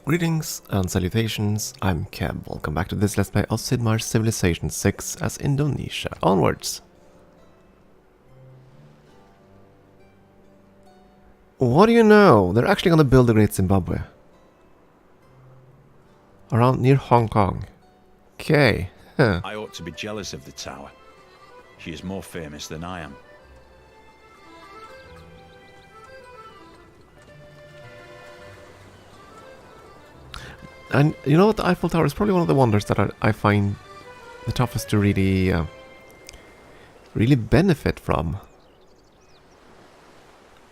Greetings and salutations, I'm Keb. Welcome back to this Let's Play of Sid Meier's Civilization 6 as Indonesia. Onwards! What do you know? They're actually gonna build the Great Zimbabwe. Around near Hong Kong. Okay. Huh. I ought to be jealous of the tower. She is more famous than I am. And you know what, the Eiffel Tower is probably one of the wonders that I find the toughest to really benefit from.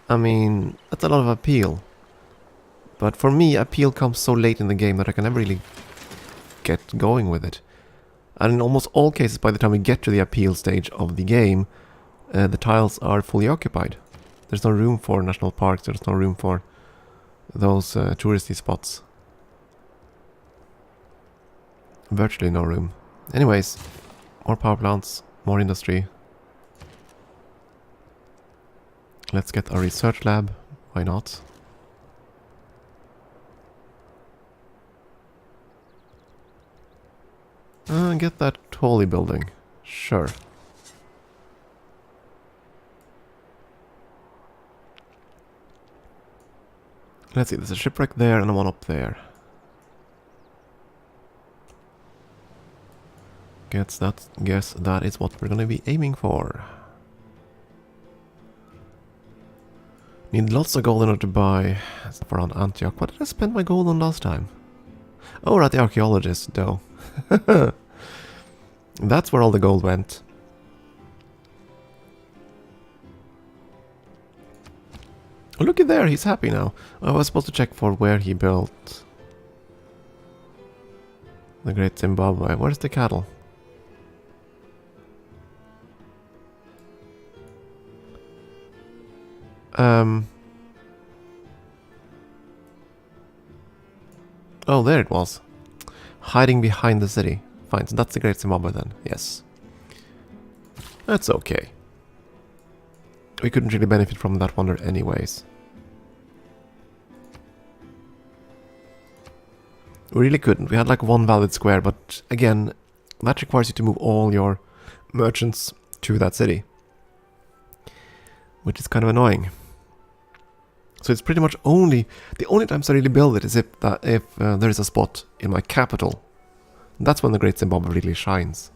I mean, that's a lot of appeal. But for me, appeal comes so late in the game that I can never really get going with it. And in almost all cases, by the time we get to the appeal stage of the game, the tiles are fully occupied. There's no room for national parks, there's no room for those touristy spots. Virtually no room. Anyways, more power plants, more industry. Let's get a research lab. Why not? Get that trolley building. Sure. Let's see, there's a shipwreck there and one up there. Guess that is what we're gonna be aiming for. Need lots of gold in order to buy stuff around Antioch. What did I spend my gold on last time? Oh, we're at the archaeologist, though. That's where all the gold went. Oh, looky there, he's happy now. I was supposed to check for where he built the Great Zimbabwe. Where's the cattle? Oh, there it was. Hiding behind the city. Fine, so that's the Great Zimbabwe then. Yes. That's okay. We couldn't really benefit from that wonder anyways. We really couldn't. We had like one valid square, but again, that requires you to move all your merchants to that city. Which is kind of annoying. So it's pretty much the only times I really build it is if there is a spot in my capital. That's when the Great Zimbabwe really shines.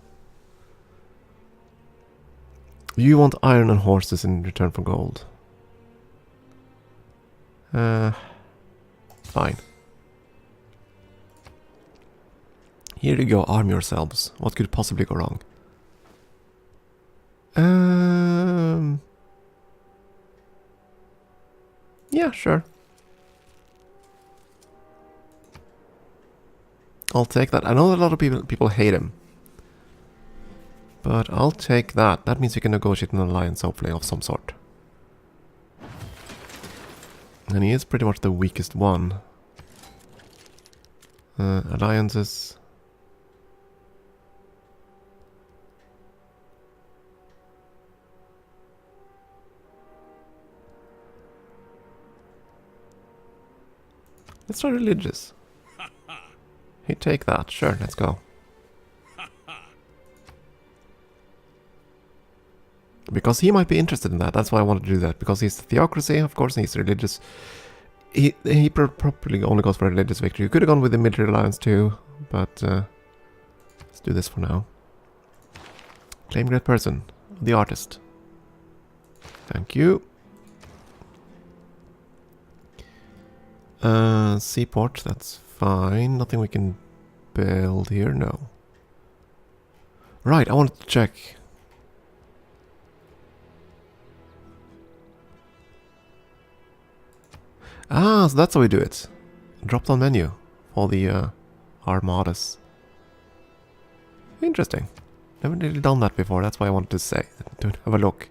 You want iron and horses in return for gold. Fine. Here you go, arm yourselves. What could possibly go wrong? Yeah, sure. I'll take that. I know that a lot of people hate him. But I'll take that. That means we can negotiate an alliance, hopefully, of some sort. And he is pretty much the weakest one. Alliances. Let's try religious. He'd take that. Sure, let's go. Because he might be interested in that. That's why I wanted to do that. Because he's theocracy, of course, and he's religious. He probably only goes for a religious victory. You could have gone with the military alliance too, but let's do this for now. Claim great person. The artist. Thank you. Seaport, that's fine. Nothing we can build here, no. Right, I wanted to check. Ah, so that's how we do it. Drop down menu for the armadas. Interesting. Never really done that before, that's why I wanted to say. To have a look.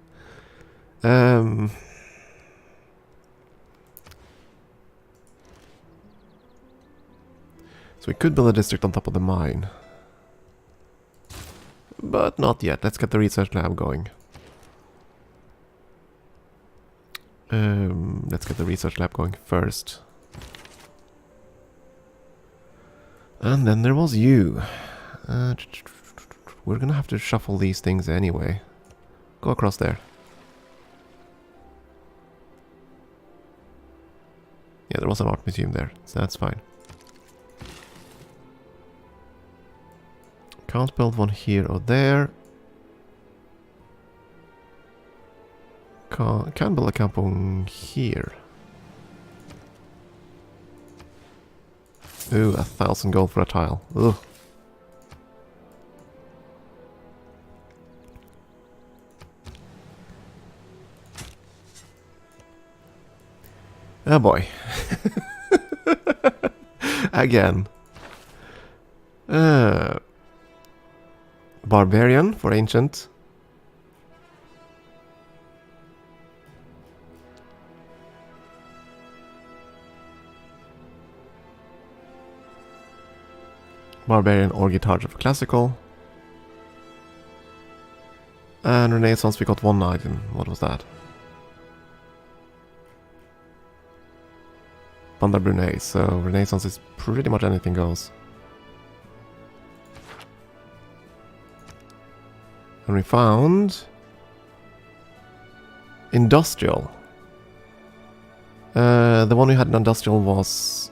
So we could build a district on top of the mine. But not yet. Let's get the research lab going. Let's get the research lab going first. And then there was you. We're gonna have to shuffle these things anyway. Go across there. Yeah, there was an art museum there, so that's fine. Can't build one here or there. Can build a kampong here. Ooh, 1,000 gold for a tile. Ugh. Oh boy. Again. Barbarian for ancient. Barbarian or guitar for classical. And Renaissance we got one item. What was that? Bandar Brunei, so Renaissance is pretty much anything goes. And we found industrial. The one we had in industrial was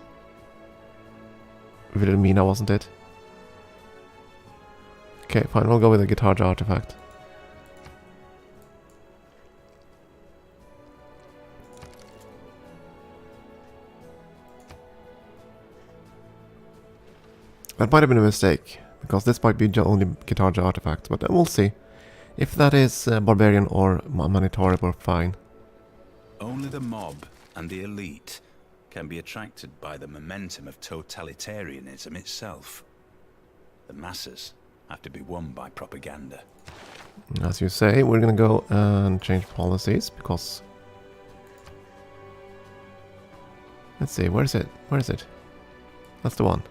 Wilhelmina, wasn't it? Okay, fine, we'll go with a guitar artifact. That might have been a mistake, because this might be the only guitar artifact, but we'll see. If that is Barbarian or Manitari, we're fine. Only the mob and the elite can be attracted by the momentum of totalitarianism itself. The masses have to be won by propaganda. As you say, we're gonna go and change policies, because... Let's see, where is it? Where is it? That's the one.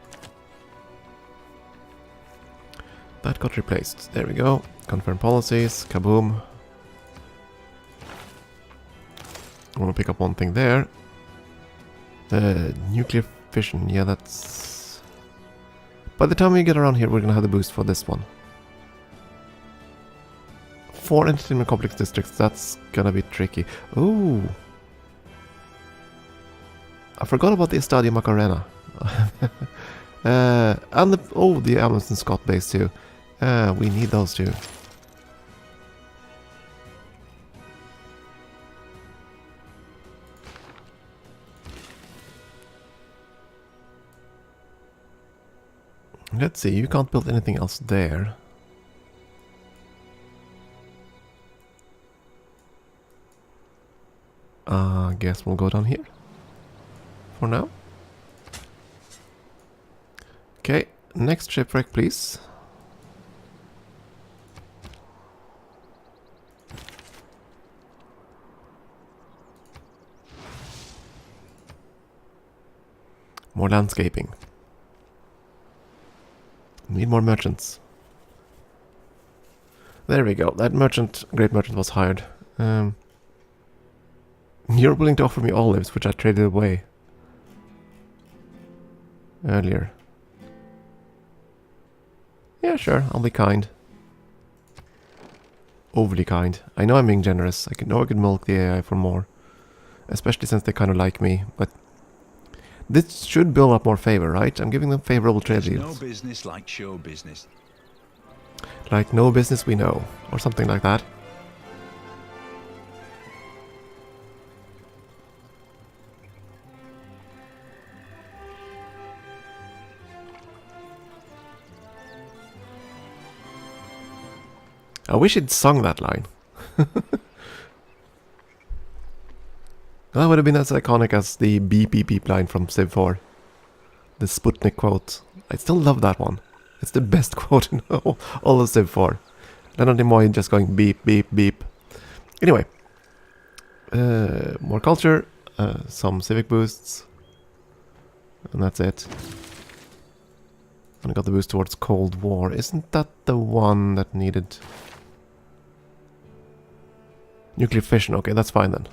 That got replaced. There we go. Confirm policies. Kaboom. I want to pick up one thing there. Nuclear fission. Yeah, that's... By the time we get around here, we're going to have the boost for this one. 4 entertainment complex districts. That's going to be tricky. Ooh. I forgot about the Estadio Macarena. And the Amundsen Scott base too. We need those two. Let's see, you can't build anything else there. Guess we'll go down here for now. Okay, next shipwreck, please. More landscaping. Need more merchants. There we go. That great merchant was hired. You're willing to offer me olives, which I traded away earlier. Yeah, sure. I'll be kind. Overly kind. I know I'm being generous. I know I could milk the AI for more. Especially since they kind of like me, but... This should build up more favor, right? I'm giving them favorable trade deals. No business like show business. Like no business we know, or something like that. I wish he'd sung that line. That would have been as iconic as the beep beep beep line from Civ 4. The Sputnik quote. I still love that one. It's the best quote in all of Civ 4. Leonard Nimoy just going beep beep beep. Anyway. More culture. Some civic boosts. And that's it. And I got the boost towards Cold War. Isn't that the one that needed... Nuclear fission. Okay, that's fine then.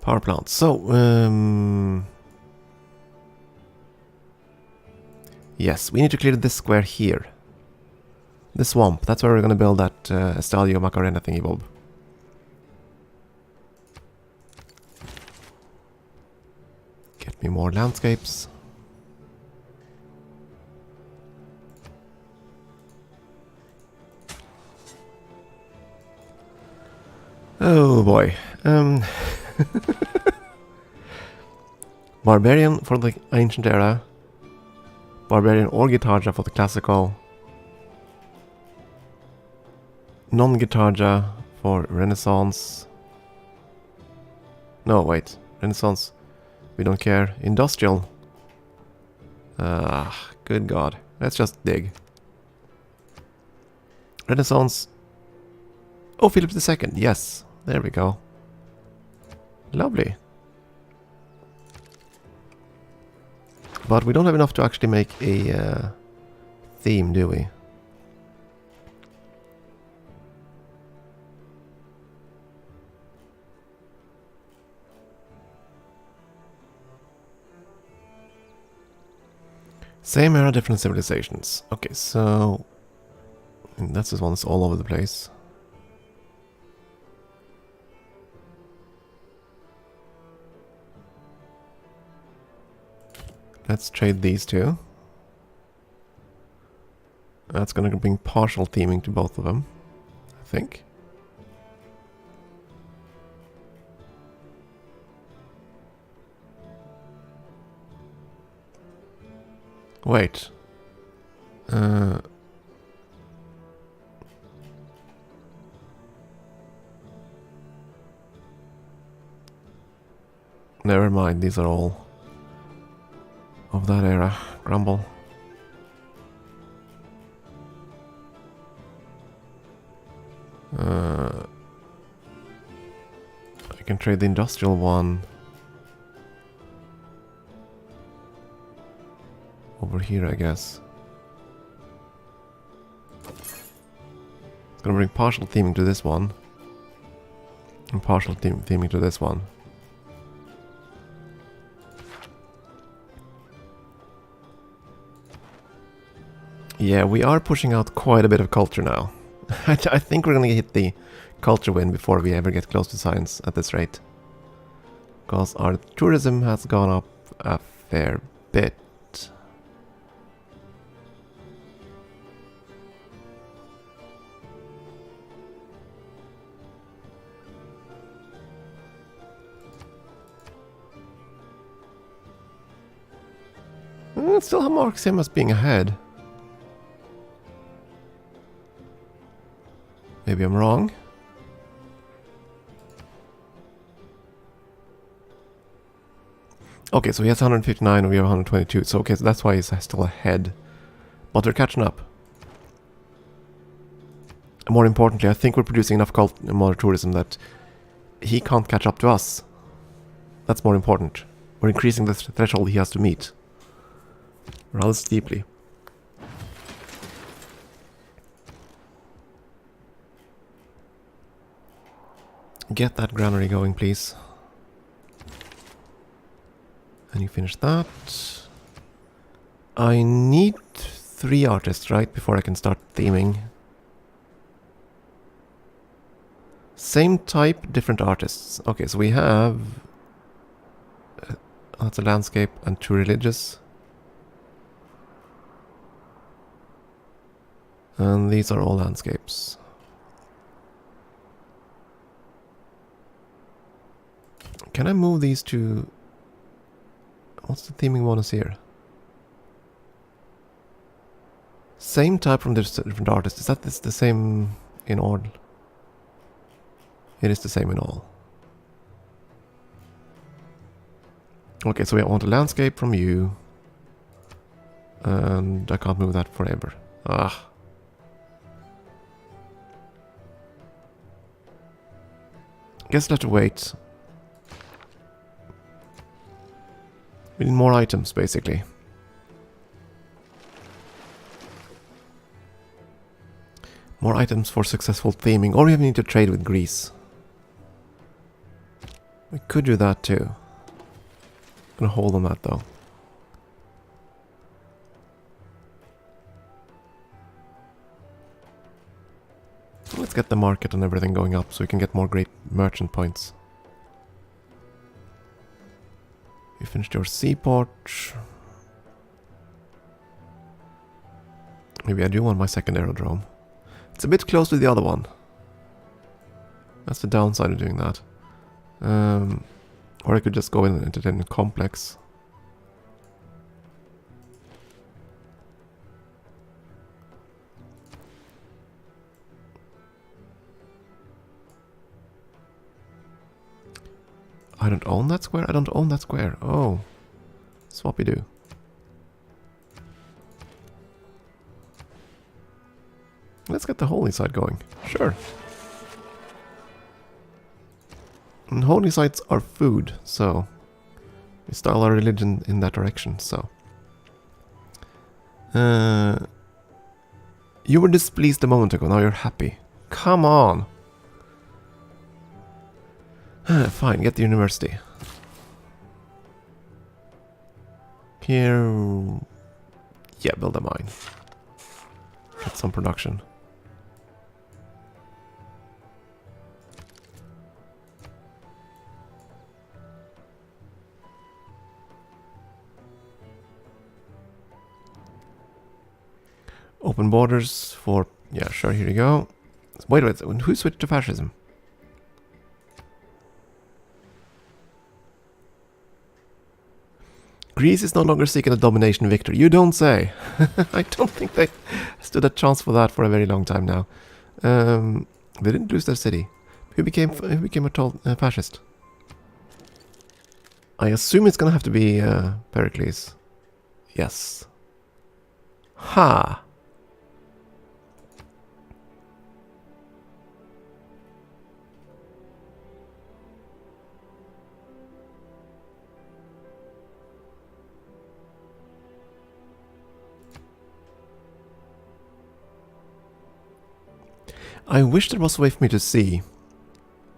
Power plant. So, yes, we need to clear this square here. The swamp. That's where we're going to build that Estadio Macarena thingy bulb. Get me more landscapes. Oh boy. Barbarian for the ancient era. Barbarian or Guitarja for the classical. Non-Guitarja for Renaissance. No, wait. Renaissance. We don't care. Industrial. Good God. Let's just dig. Renaissance. Oh, Philip II. Yes. There we go. Lovely. But we don't have enough to actually make a theme, do we? Same era, different civilizations. Okay, so that's this one's all over the place. Let's trade these two. That's gonna bring partial theming to both of them, I think. Wait. Never mind, these are all of that era. Grumble. I can trade the industrial one over here, I guess. It's gonna bring partial theming to this one. And partial theming to this one. Yeah, we are pushing out quite a bit of culture now. I think we're gonna hit the culture win before we ever get close to science at this rate. Because our tourism has gone up a fair bit. It still marks him as being ahead. Maybe I'm wrong. Okay, so he has 159 and we have 122. So okay, so that's why he's still ahead. But we're catching up. And more importantly, I think we're producing enough modern tourism that he can't catch up to us. That's more important. We're increasing the threshold he has to meet. Rather steeply. Get that granary going, please. And you finish that. I need 3 artists, right? Before I can start theming. Same type, different artists. Okay, so we have... that's a landscape and 2 religious. And these are all landscapes. Can I move these to... what's the theming bonus here? Same type from different artists. Is that the same in all? It is the same in all. Okay, so I want a landscape from you. And I can't move that forever. Ah. Guess I'll have to wait. We need more items, basically. More items for successful theming. Or we need to trade with Greece. We could do that too. Gonna hold on that though. Let's get the market and everything going up so we can get more great merchant points. You finished your seaport. Maybe I do want my second aerodrome. It's a bit close to the other one. That's the downside of doing that. Or I could just go in and entertain a complex. I don't own that square? I don't own that square. Oh. Swappy-doo. Let's get the holy site going. Sure. And holy sites are food, so we style our religion in that direction, so. You were displeased a moment ago, now you're happy. Come on! Fine, get the university. Here... Yeah, build a mine. Get some production. Open borders for... Yeah, sure, here you go. Wait, who switched to fascism? Greece is no longer seeking a domination victory. You don't say. I don't think they stood a chance for that for a very long time now. They didn't lose their city. Who became a fascist? I assume it's gonna have to be Pericles. Yes. Ha! I wish there was a way for me to see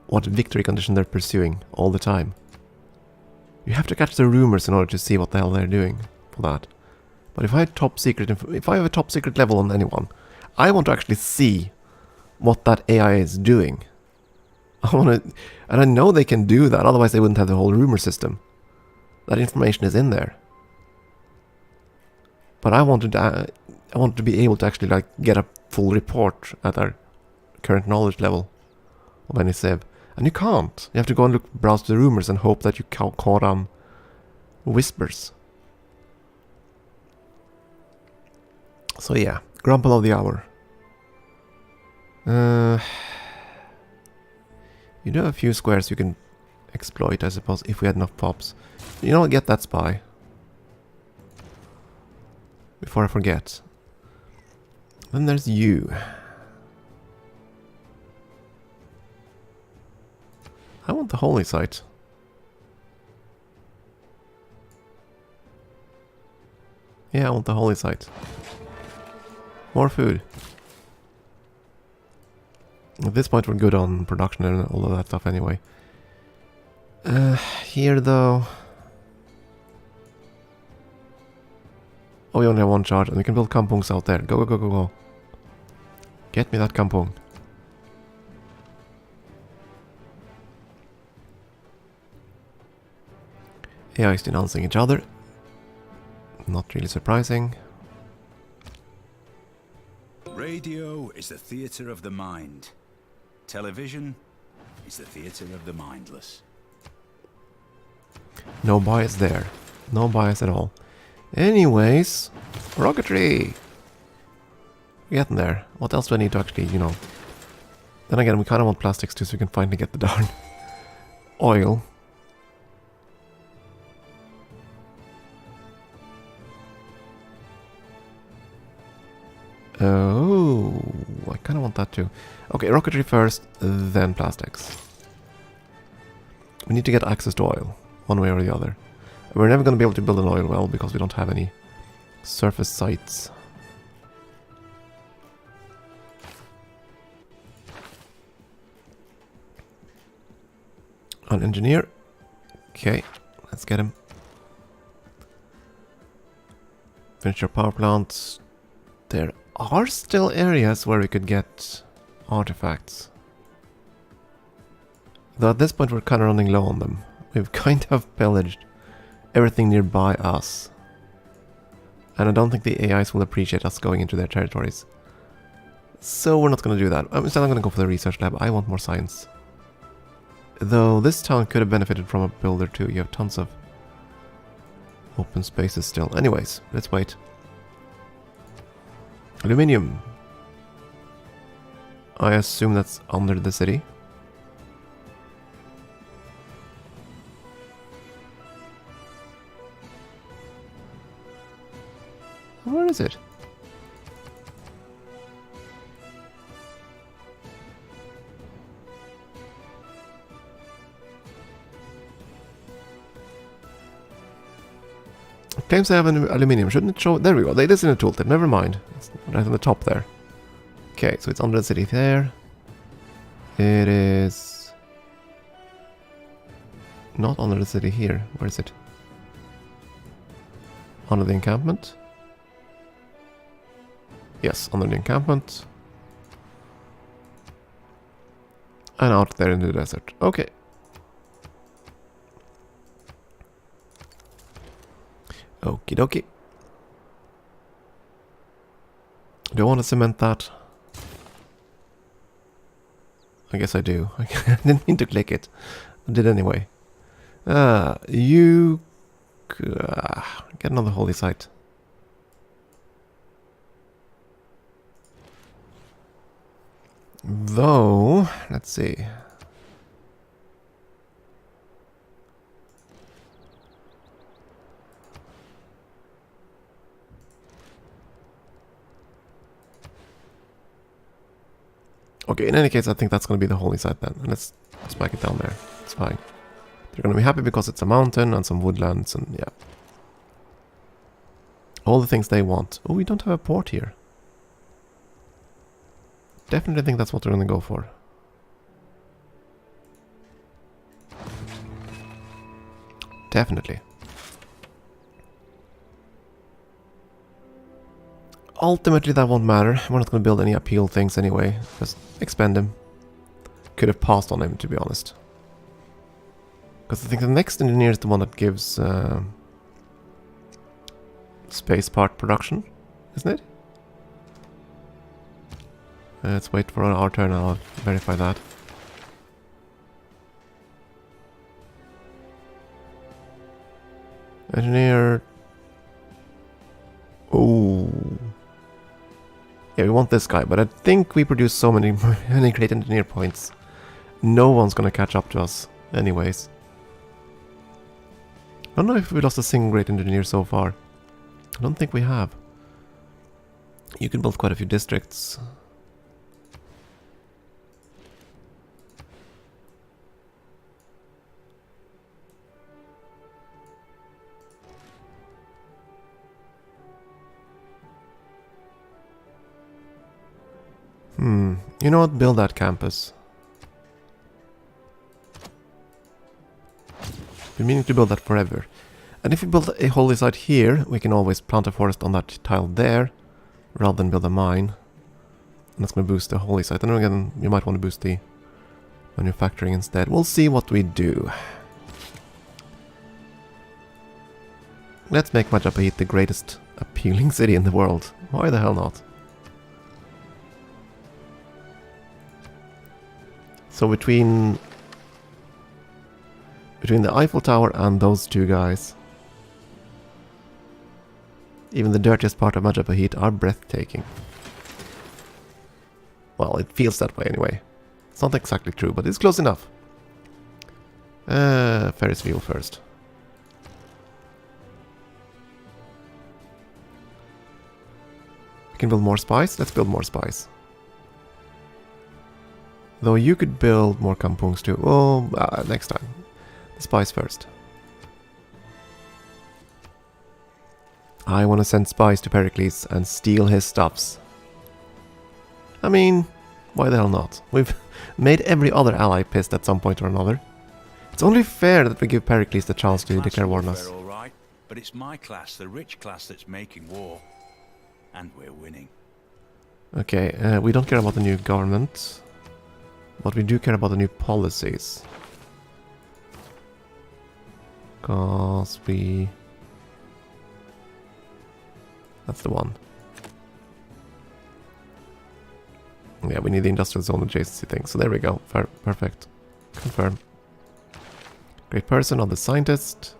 what victory condition they're pursuing all the time. You have to catch the rumors in order to see what the hell they're doing for that. But if I have a top secret level on anyone, I want to actually see what that AI is doing. And I know they can do that, otherwise they wouldn't have the whole rumor system. That information is in there. But I wanted to be able to actually get a full report at our current knowledge level of any civ. And you can't. You have to go and browse the rumors and hope that you caught on whispers. So yeah, grumble of the hour. You do have a few squares you can exploit, I suppose, if we had enough pops. You know, get that spy. Before I forget. Then there's you. I want the holy site. Yeah, I want the holy site. More food. At this point we're good on production and all of that stuff anyway. Here though... Oh, we only have one charge and we can build kampungs out there. Go, go, go, go, go. Get me that kampung. AI is denouncing each other. Not really surprising. Radio is the theatre of the mind. Television is the theatre of the mindless. No bias there. No bias at all. Anyways, rocketry! We're getting there. What else do I need to actually, you know... Then again, we kind of want plastics too, so we can finally get the darn oil. Oh, I kind of want that too. Okay, rocketry first, then plastics. We need to get access to oil, one way or the other. We're never going to be able to build an oil well because we don't have any surface sites. An engineer. Okay, let's get him. Finish your power plants. There are still areas where we could get artifacts. Though at this point we're kind of running low on them. We've kind of pillaged everything nearby us. And I don't think the AIs will appreciate us going into their territories. So we're not going to do that. Instead I'm going to go for the research lab. I want more science. Though this town could have benefited from a builder too. You have tons of open spaces still. Anyways, let's wait. Aluminium. I assume that's under the city. Where is it? It claims I have an aluminium. Shouldn't it show? There we go. It is in the tooltip. Never mind. It's right on the top there. Okay, so it's under the city there. It is not under the city here. Where is it? Under the encampment? Yes, under the encampment. And out there in the desert. Okay. Okie dokie. Do I want to cement that? I guess I do. I didn't mean to click it. I did anyway. You... get another holy site. Though, let's see. Okay, in any case, I think that's going to be the holy site then. Let's smack it down there. It's fine. They're going to be happy because it's a mountain and some woodlands and yeah. All the things they want. Oh, we don't have a port here. Definitely think that's what they're going to go for. Definitely. Ultimately, that won't matter. We're not going to build any appeal things anyway. Just expend him. Could have passed on him, to be honest. Because I think the next engineer is the one that gives space part production, isn't it? Let's wait for our turn and I'll verify that. Engineer. Oh. Yeah, we want this guy, but I think we produce so many great engineer points. No one's gonna catch up to us, anyways. I don't know if we lost a single great engineer so far. I don't think we have. You can build quite a few districts. You know what? Build that campus. Been meaning to build that forever. And if we build a holy site here, we can always plant a forest on that tile there, rather than build a mine. And that's going to boost the holy site. And then again, you might want to boost the manufacturing instead. We'll see what we do. Let's make Majapahit the greatest appealing city in the world. Why the hell not? So between the Eiffel Tower and those two guys, even the dirtiest part of Majapahit are breathtaking. Well, it feels that way anyway. It's not exactly true, but it's close enough. Ferris wheel first. We can build more spice. Let's build more spice. Though you could build more kampungs too. Oh, next time. The spice first. I want to send spies to Pericles and steal his stuffs. I mean, why the hell not? We've made every other ally pissed at some point or another. It's only fair that we give Pericles the chance to Class declare war on warfare, us. all right, but it's my class, the rich class, that's making war, and we're winning. Okay, we don't care about the new government, but we do care about the new policies. Because we... That's the one. Yeah, we need the industrial zone adjacency thing. So there we go. Perfect. Confirm. Great person on the scientist.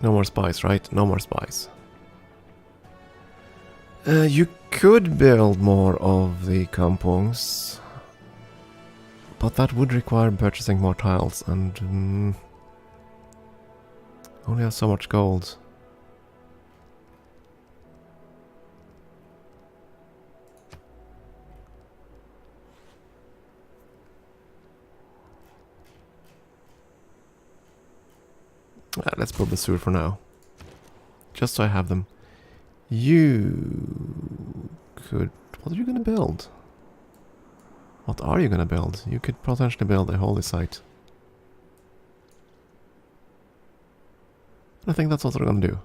No more spies, right? No more spies. You could build more of the kampungs, but that would require purchasing more tiles, and only have so much gold. Let's build the sewer for now, just so I have them. You could... What are you gonna build? What are you gonna build? You could potentially build a holy site. I think that's what we're gonna do.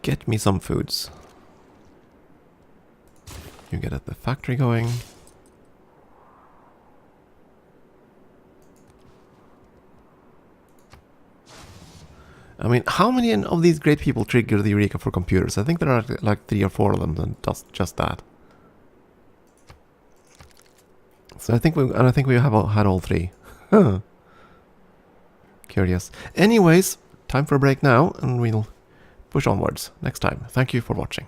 Get me some foods. You get at the factory going. I mean, how many of these great people trigger the Eureka for computers? I think there are like 3 or 4 of them, and just that. So I think we have had all 3. Curious. Anyways, time for a break now, and we'll push onwards next time. Thank you for watching.